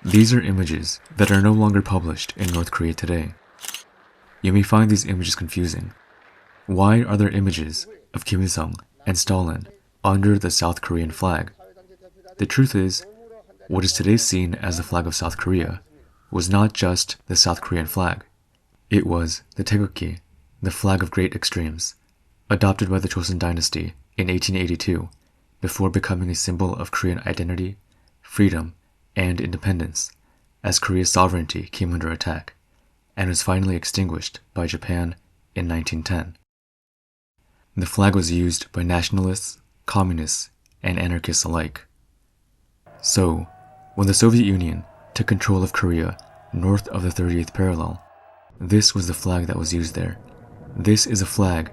These are images that are no longer published in North Korea today. You may find these images confusing. Why are there images of Kim Il-sung and Stalin under the South Korean flag? The truth is, what is today seen as the flag of South Korea was not just the South Korean flag. It was the Taegeukgi, the flag of great extremes, adopted by the Joseon dynasty in 1882 before becoming a symbol of Korean identity, freedom, and independence as Korea's sovereignty came under attack, and was finally extinguished by Japan in 1910. The flag was used by nationalists, communists, and anarchists alike. So, when the Soviet Union took control of Korea north of the 30th parallel, this was the flag that was used there. This is a flag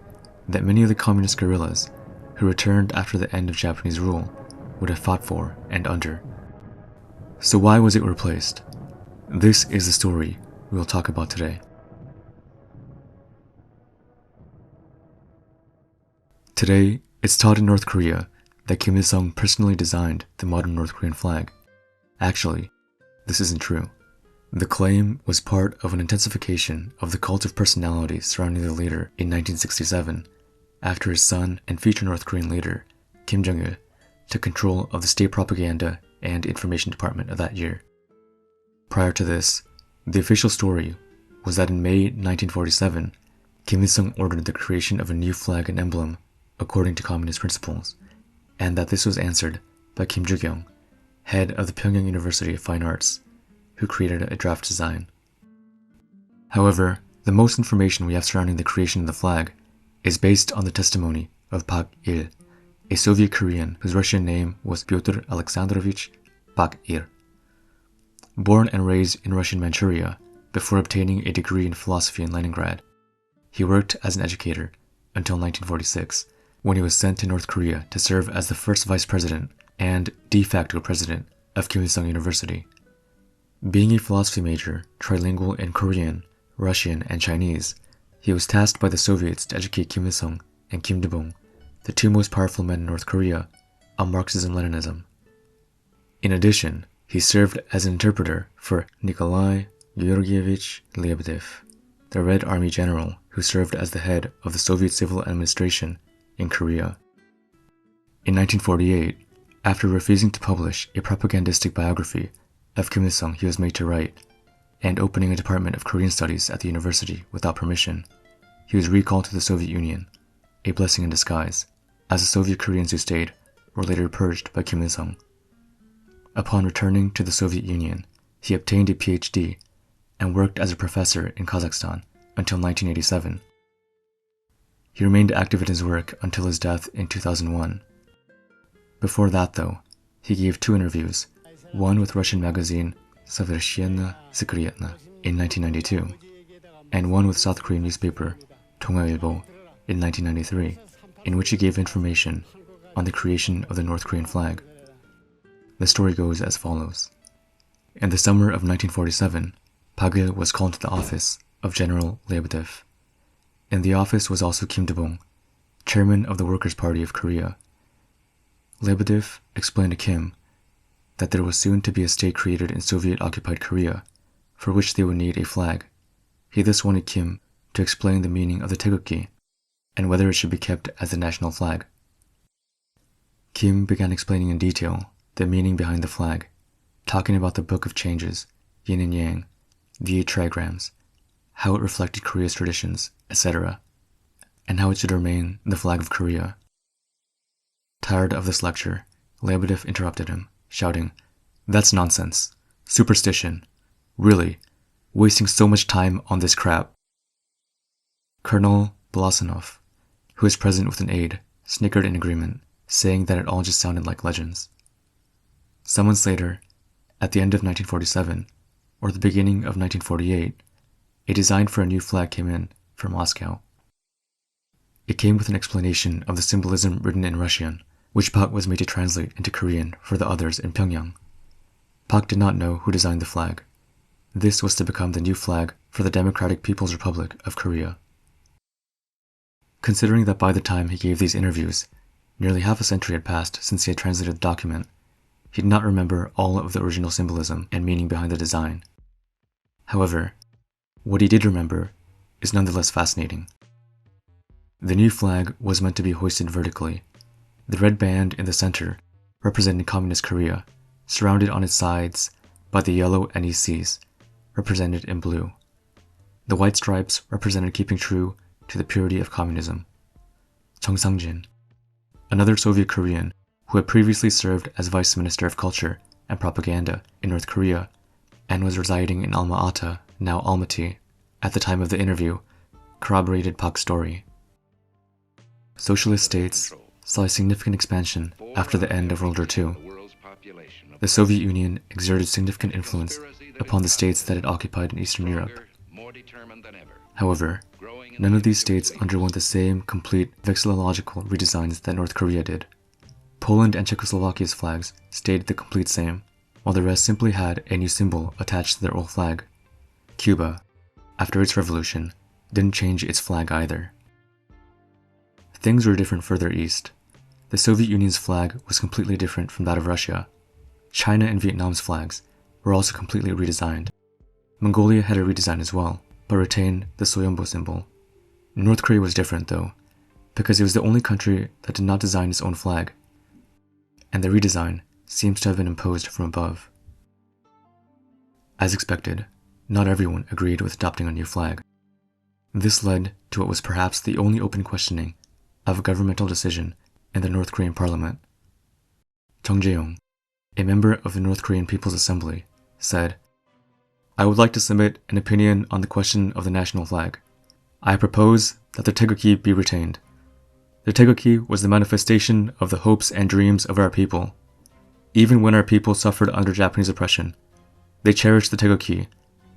that many of the communist guerrillas who returned after the end of Japanese rule would have fought for and under. So why was it replaced? This is the story we will talk about today. Today, it's taught in North Korea that Kim Il-sung personally designed the modern North Korean flag. Actually, this isn't true. The claim was part of an intensification of the cult of personality surrounding the leader in 1967, after his son and future North Korean leader, Kim Jong-il, took control of the state propaganda and information department of that year. Prior to this, the official story was that in May 1947, Kim Il-sung ordered the creation of a new flag and emblem according to communist principles, and that this was answered by Kim Jae-yong, head of the Pyongyang University of Fine Arts, who created a draft design. However, the most information we have surrounding the creation of the flag is based on the testimony of Pak Il, a Soviet Korean whose Russian name was Pyotr Alexandrovich Pak Il. Born and raised in Russian Manchuria before obtaining a degree in philosophy in Leningrad, he worked as an educator until 1946, when he was sent to North Korea to serve as the first vice president and de facto president of Kim Il-sung University. Being a philosophy major, trilingual in Korean, Russian, and Chinese, he was tasked by the Soviets to educate Kim Il-sung and Kim Tu-bong, the two most powerful men in North Korea, on Marxism-Leninism. In addition, he served as an interpreter for Nikolai Georgievich Lebedev, the Red Army general who served as the head of the Soviet civil administration in Korea. In 1948, after refusing to publish a propagandistic biography of Kim Il-sung he was made to write, and opening a department of Korean studies at the university without permission, he was recalled to the Soviet Union, a blessing in disguise, as the Soviet Koreans who stayed were later purged by Kim Il-sung. Upon returning to the Soviet Union, he obtained a PhD and worked as a professor in Kazakhstan until 1987. He remained active in his work until his death in 2001. Before that, though, he gave two interviews, one with Russian magazine Совершенно Секретно in 1992, and one with South Korean newspaper 동아일보 in 1993, in which he gave information on the creation of the North Korean flag. The story goes as follows. In the summer of 1947, Pak Il was called to the office of General Lebedev. In the office was also Kim Tu-bong, chairman of the Workers' Party of Korea. Lebedev explained to Kim that there was soon to be a state created in Soviet-occupied Korea, for which they would need a flag. He thus wanted Kim to explain the meaning of the Taegeukgi, and whether it should be kept as the national flag. Kim began explaining in detail the meaning behind the flag, talking about the Book of Changes, Yin and Yang, the 8 trigrams, how it reflected Korea's traditions, etc., and how it should remain the flag of Korea. Tired of this lecture, Lebedev interrupted him, shouting, "That's nonsense. Superstition. Really, wasting so much time on this crap." Colonel Belasanov, who was present with an aide, snickered in agreement, saying that it all just sounded like legends. Some months later, at the end of 1947, or the beginning of 1948, a design for a new flag came in from Moscow. It came with an explanation of the symbolism written in Russian, which Pak was made to translate into Korean for the others in Pyongyang. Pak did not know who designed the flag. This was to become the new flag for the Democratic People's Republic of Korea. Considering that by the time he gave these interviews, nearly half a century had passed since he had translated the document, he did not remember all of the original symbolism and meaning behind the design. However, what he did remember is nonetheless fascinating. The new flag was meant to be hoisted vertically. The red band in the center represented Communist Korea, surrounded on its sides by the yellow NECs, represented in blue. The white stripes represented keeping true to the purity of communism. Chung Sang-jin, another Soviet Korean who had previously served as Vice Minister of Culture and Propaganda in North Korea and was residing in Alma-Ata, now Almaty, at the time of the interview, corroborated Pak's story. Socialist states saw a significant expansion after the end of World War II. The Soviet Union exerted significant influence upon the states that it occupied in Eastern Europe. However, none of these states underwent the same complete vexillological redesigns that North Korea did. Poland and Czechoslovakia's flags stayed the complete same, while the rest simply had a new symbol attached to their old flag. Cuba, after its revolution, didn't change its flag either. Things were different further east. The Soviet Union's flag was completely different from that of Russia. China and Vietnam's flags were also completely redesigned. Mongolia had a redesign as well, but retained the Soyombo symbol. North Korea was different though, because it was the only country that did not design its own flag, and the redesign seems to have been imposed from above. As expected, not everyone agreed with adopting a new flag. This led to what was perhaps the only open questioning of a governmental decision in the North Korean parliament. Jung Jae-yong, a member of the North Korean People's Assembly, said, "I would like to submit an opinion on the question of the national flag. I propose that the Taegeukgi be retained. The Taegeukgi was the manifestation of the hopes and dreams of our people. Even when our people suffered under Japanese oppression, they cherished the Taegeukgi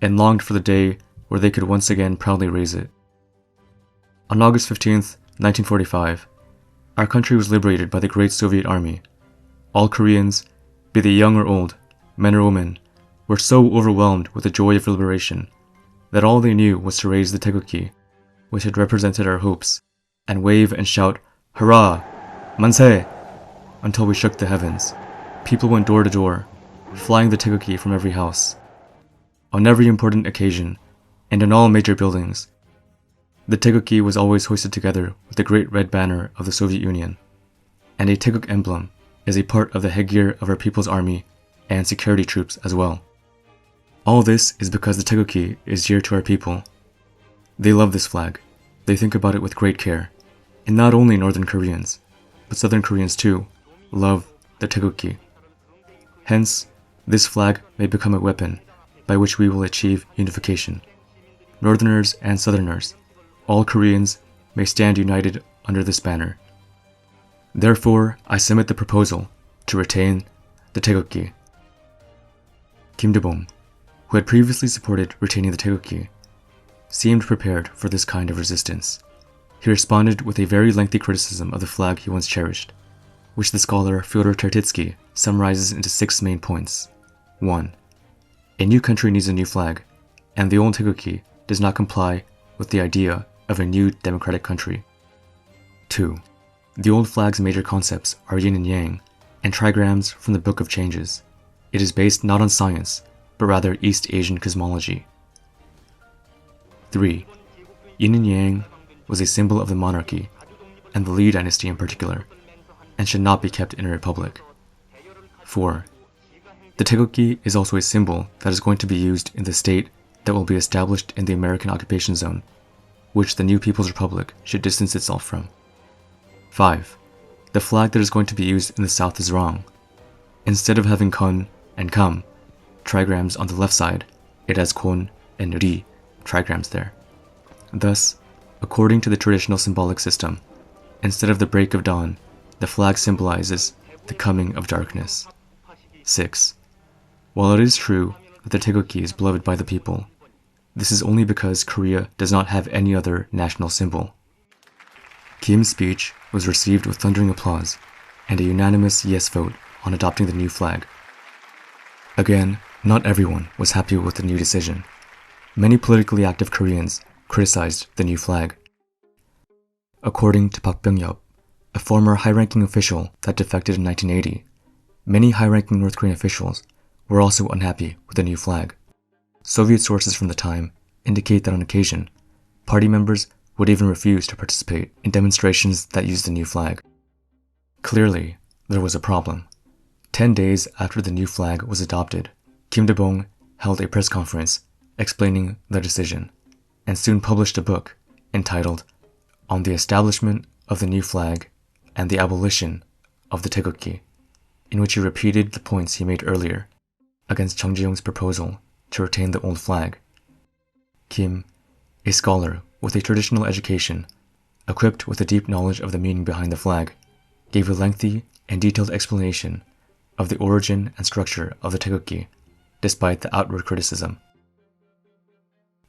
and longed for the day where they could once again proudly raise it. On August 15th, 1945, our country was liberated by the great Soviet Army. All Koreans, be they young or old, men or women, were so overwhelmed with the joy of liberation that all they knew was to raise the Taegeukgi, which had represented our hopes, and wave and shout, 'Hurrah! Manse!' until we shook the heavens. People went door to door, flying the Taegeukgi from every house. On every important occasion, and in all major buildings, the Taegeukgi was always hoisted together with the great red banner of the Soviet Union, and a Taegeuk emblem is a part of the headgear of our people's army and security troops as well. All this is because the Taegeukgi is dear to our people. They love this flag. They think about it with great care. And not only Northern Koreans, but Southern Koreans too, love the Taegeukgi. Hence, this flag may become a weapon by which we will achieve unification. Northerners and Southerners, all Koreans may stand united under this banner. Therefore, I submit the proposal to retain the Taegeukgi." Kim Tu-bong, who had previously supported retaining the Taegeukgi, seemed prepared for this kind of resistance. He responded with a very lengthy criticism of the flag he once cherished, which the scholar Fyodor Tertitsky summarizes into 6 main points. 1. A new country needs a new flag, and the old Taegeukgi does not comply with the idea of a new democratic country. 2. The old flag's major concepts are yin and yang, and trigrams from the Book of Changes. It is based not on science, but rather East Asian cosmology. 3. Yin and yang was a symbol of the monarchy, and the Lee dynasty in particular, and should not be kept in a republic. 4. The Taegeukgi is also a symbol that is going to be used in the state that will be established in the American occupation zone, which the new People's Republic should distance itself from. 5. The flag that is going to be used in the South is wrong. Instead of having Kun and Kam, trigrams on the left side, it has Kun and Ri, trigrams there. Thus, according to the traditional symbolic system, instead of the break of dawn, the flag symbolizes the coming of darkness. 6. While it is true that the Taegeukgi is beloved by the people, this is only because Korea does not have any other national symbol. Kim's speech was received with thundering applause and a unanimous yes vote on adopting the new flag. Again, not everyone was happy with the new decision. Many politically active Koreans criticized the new flag. According to Pak Il, a former high-ranking official that defected in 1980, Many high-ranking North Korean officials were also unhappy with the new flag. Soviet sources from the time indicate that on occasion, party members would even refuse to participate in demonstrations that used the new flag. Clearly, there was a problem. 10 days after the new flag was adopted, Tu-bong held a press conference explaining the decision, and soon published a book entitled On the Establishment of the New Flag and the Abolition of the Taegeukgi, in which he repeated the points he made earlier against Jung Jae-yong's proposal to retain the old flag. Kim, a scholar with a traditional education, equipped with a deep knowledge of the meaning behind the flag, gave a lengthy and detailed explanation of the origin and structure of the Taegeukgi, despite the outward criticism.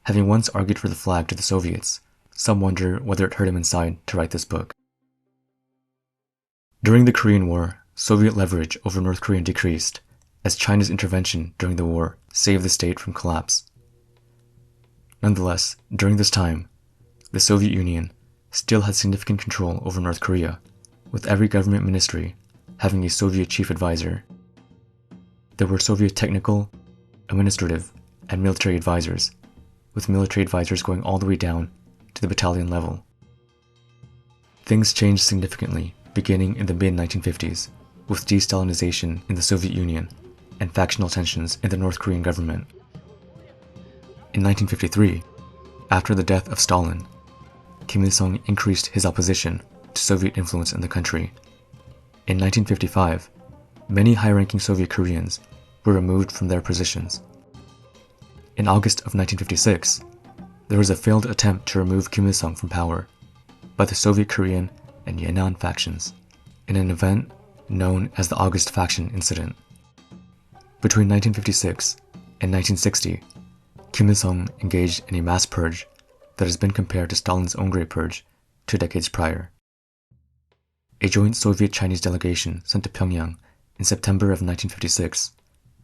Having once argued for the flag to the Soviets, some wonder whether it hurt him inside to write this book. During the Korean War, Soviet leverage over North Korea decreased, as China's intervention during the war saved the state from collapse. Nonetheless, during this time, the Soviet Union still had significant control over North Korea, with every government ministry having a Soviet chief advisor. There were Soviet technical, administrative, and military advisors, with military advisors going all the way down to the battalion level. Things changed significantly beginning in the mid-1950s, with de-Stalinization in the Soviet Union and factional tensions in the North Korean government. In 1953, after the death of Stalin, Kim Il-sung increased his opposition to Soviet influence in the country. In 1955, many high-ranking Soviet Koreans were removed from their positions. In August of 1956, there was a failed attempt to remove Kim Il-sung from power by the Soviet Korean and Yeonan factions in an event known as the August Faction Incident. Between 1956 and 1960, Kim Il-sung engaged in a mass purge that has been compared to Stalin's own Great Purge 2 decades prior. A joint Soviet-Chinese delegation sent to Pyongyang in September of 1956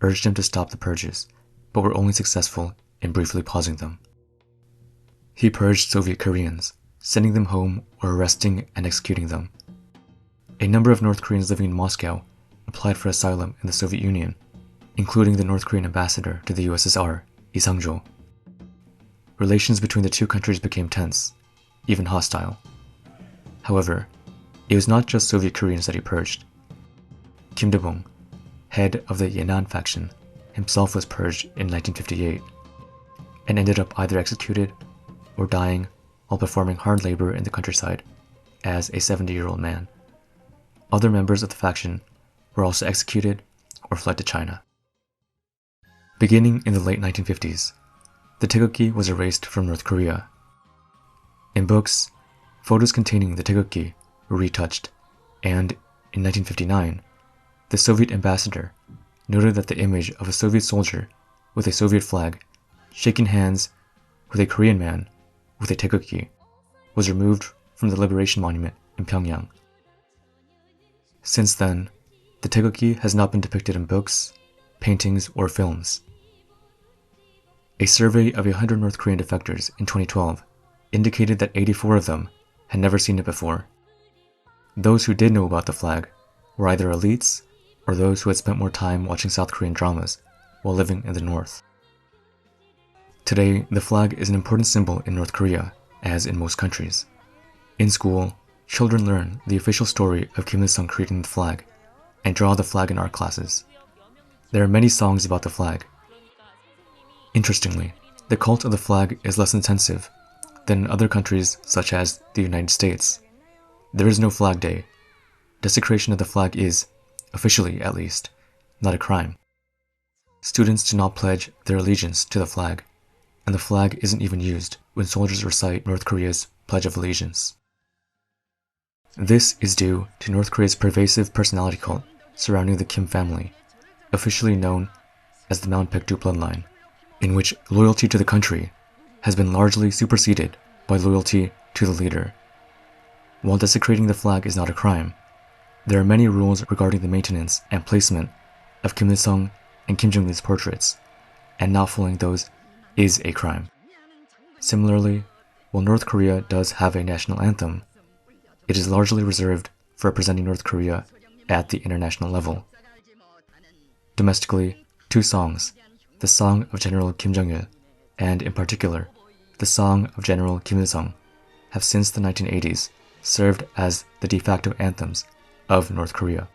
urged him to stop the purges, but were only successful in briefly pausing them. He purged Soviet Koreans, sending them home or arresting and executing them. A number of North Koreans living in Moscow applied for asylum in the Soviet Union, including the North Korean ambassador to the USSR, Lee Sang-jo. Relations between the two countries became tense, even hostile. However, it was not just Soviet Koreans that he purged. Kim Tu-bong, head of the Yeonan faction, himself was purged in 1958 and ended up either executed or dying while performing hard labor in the countryside as a 70-year-old man. Other members of the faction were also executed or fled to China. Beginning in the late 1950s, the Taegeukgi was erased from North Korea. In books, photos containing the Taegeukgi were retouched, and in 1959, the Soviet ambassador noted that the image of a Soviet soldier with a Soviet flag shaking hands with a Korean man with a Taegeukgi was removed from the Liberation Monument in Pyongyang. Since then, the Taegeukgi has not been depicted in books, paintings, or films. A survey of 100 North Korean defectors in 2012 indicated that 84 of them had never seen it before. Those who did know about the flag were either elites or those who had spent more time watching South Korean dramas while living in the North. Today, the flag is an important symbol in North Korea, as in most countries. In school, children learn the official story of Kim Il-sung creating the flag and draw the flag in art classes. There are many songs about the flag. Interestingly, the cult of the flag is less intensive than in other countries such as the United States. There is no Flag Day. Desecration of the flag is, officially at least, not a crime. Students do not pledge their allegiance to the flag, and the flag isn't even used when soldiers recite North Korea's Pledge of Allegiance. This is due to North Korea's pervasive personality cult surrounding the Kim family, officially known as the Mount Baekdu bloodline, in which loyalty to the country has been largely superseded by loyalty to the leader. While desecrating the flag is not a crime, there are many rules regarding the maintenance and placement of Kim Il-sung and Kim Jong-il's portraits, and not following those is a crime. Similarly, while North Korea does have a national anthem, it is largely reserved for representing North Korea at the international level. Domestically, two songs, the Song of General Kim Jong-il and, in particular, the Song of General Kim Il-sung, have since the 1980s served as the de facto anthems of North Korea.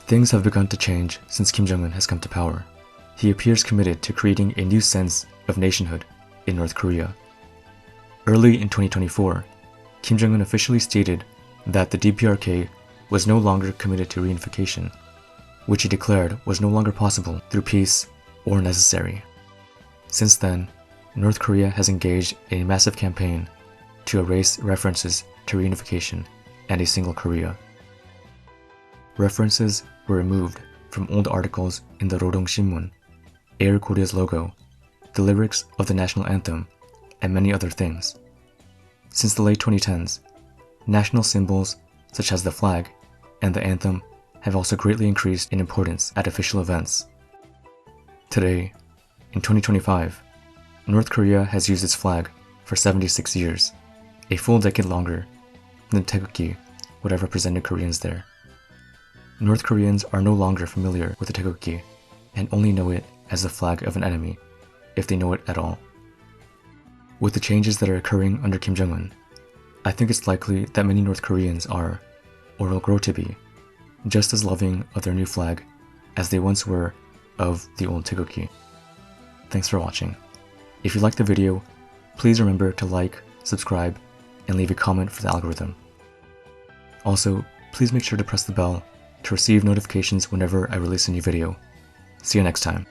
Things have begun to change since Kim Jong-un has come to power. He appears committed to creating a new sense of nationhood in North Korea. Early in 2024, Kim Jong-un officially stated that the DPRK was no longer committed to reunification, which he declared was no longer possible through peace or necessary. Since then, North Korea has engaged in a massive campaign to erase references to reunification and a single Korea. References were removed from old articles in the Rodong Shinmun, Air Korea's logo, the lyrics of the national anthem, and many other things. Since the late 2010s, national symbols such as the flag and the anthem have also greatly increased in importance at official events. Today, in 2025, North Korea has used its flag for 76 years, a full decade longer than the Taegeukgi would have represented Koreans there. North Koreans are no longer familiar with the Taegeukgi and only know it as the flag of an enemy, if they know it at all. With the changes that are occurring under Kim Jong-un, I think it's likely that many North Koreans are, or will grow to be, just as loving of their new flag as they once were of the old Taegeukgi. Thanks for watching. If you liked the video, please remember to like, subscribe, and leave a comment for the algorithm. Also, please make sure to press the bell to receive notifications whenever I release a new video. See you next time.